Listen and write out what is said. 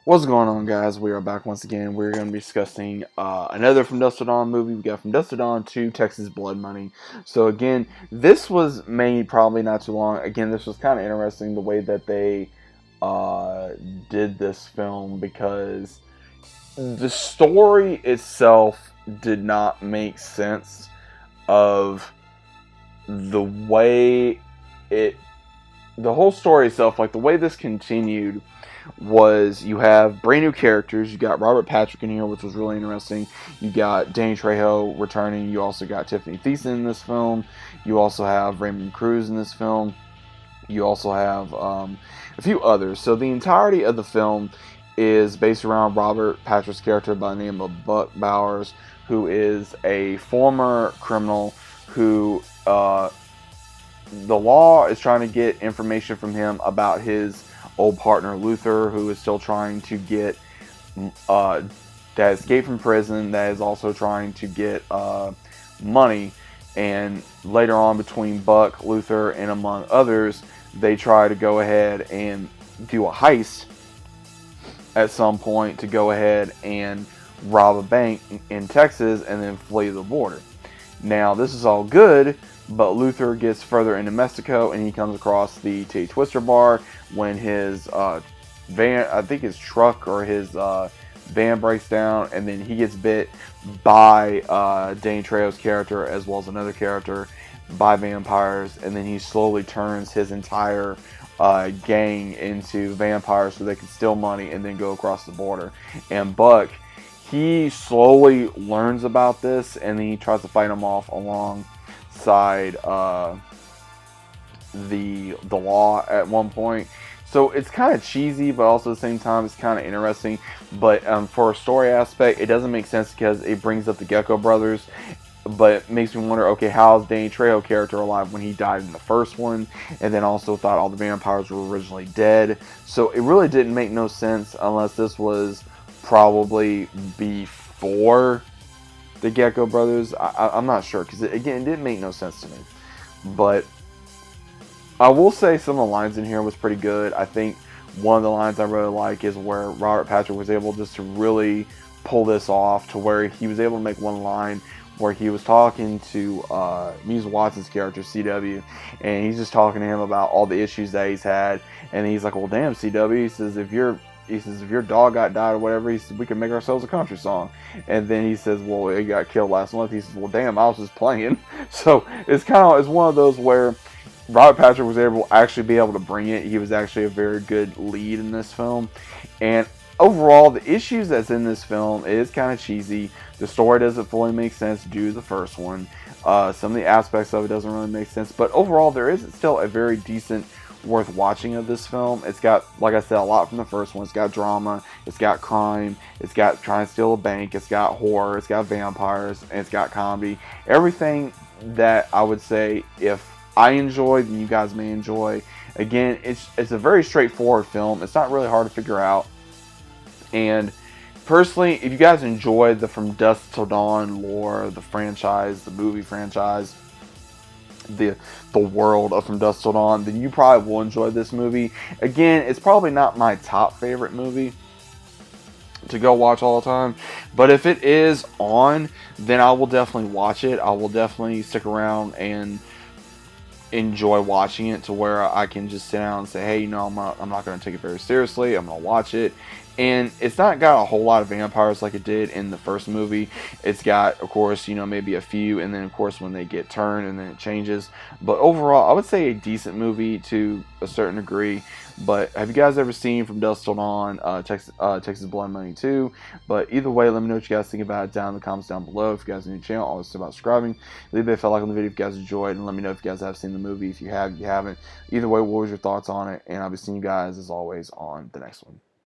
What's going on, guys? We are back once again. We're going to be discussing another From Dusk Till Dawn movie. We got From Dusk Till Dawn to Texas Blood Money. So again, this was made probably not too long. Again, this was kind of interesting the way that they uh, did this film because the story itself did not make sense of the way it, the whole story itself, like the way this continued was you have brand new characters. You got Robert Patrick in here, which was really interesting. You got Danny Trejo returning. You also got Tiffany Thiessen in this film. You also have Raymond Cruz in this film. You also have a few others. So the entirety of the film is based around Robert Patrick's character by the name of Buck Bowers, who is a former criminal who the law is trying to get information from him about his old partner Luther, who is still trying to get that escaped from prison, that is also trying to get money. And later on, between Buck, Luther, and among others, they try to go ahead and do a heist at some point to go ahead and rob a bank in Texas and then flee the border. Now, this is all good, but Luther gets further into Mexico and he comes across the T Twister bar when his van, I think his truck or his van breaks down, and then he gets bit by Danny Trejo's character as well as another character by vampires, and then he slowly turns his entire gang into vampires so they can steal money and then go across the border. And Buck, he slowly learns about this and then he tries to fight him off alongside the law at one point. So it's kind of cheesy, but also at the same time it's kind of interesting. But for a story aspect, it doesn't make sense because it brings up the Gecko brothers. But it makes me wonder, okay, how is Danny Trejo character alive when he died in the first one? And then also thought all the vampires were originally dead. So it really didn't make no sense unless this was probably before the Gecko brothers. I'm not sure because, again, it didn't make no sense to me. But I will say some of the lines in here was pretty good. I think one of the lines I really like is where Robert Patrick was able just to really pull this off, to where he was able to make one line where he was talking to Muse Watson's character, CW, and he's just talking to him about all the issues that he's had, and he's like, well, damn, CW, he says, if your dog got died or whatever, he says, we can make ourselves a country song. And then he says, well, it got killed last month. He says, well, damn, I was just playing. So it's one of those where Robert Patrick was actually be able to bring it. He was actually a very good lead in this film. And overall, the issues that's in this film is kind of cheesy. The story doesn't fully make sense due to the first one. Some of the aspects of it doesn't really make sense. But overall, there is still a very decent, worth watching of this film. It's got, like I said, a lot from the first one. It's got drama. It's got crime. It's got trying to steal a bank. It's got horror. It's got vampires. And it's got comedy. Everything that I would say if I enjoyed, and you guys may enjoy. Again, it's a very straightforward film. It's not really hard to figure out. And personally, if you guys enjoy the From Dusk Till Dawn lore, the franchise, the movie franchise, the world of From Dusk Till Dawn, then you probably will enjoy this movie. Again, it's probably not my top favorite movie to go watch all the time, but if it is on, then I will definitely watch it. I will definitely stick around and enjoy watching it, to where I can just sit down and say, hey, I'm not going to take it very seriously. I'm going to watch it. And it's not got a whole lot of vampires like it did in the first movie. It's got, of course, maybe a few, and then, of course, when they get turned, and then it changes. But overall, I would say a decent movie to a certain degree. But have you guys ever seen From Dusk Till Dawn, Texas Blood Money 2? But either way, let me know what you guys think about it down in the comments down below. If you guys are new to the channel, always say about subscribing. Leave a like on the video if you guys enjoyed, and let me know if you guys have seen the movie. If you have, you haven't. Either way, what was your thoughts on it? And I'll be seeing you guys, as always, on the next one.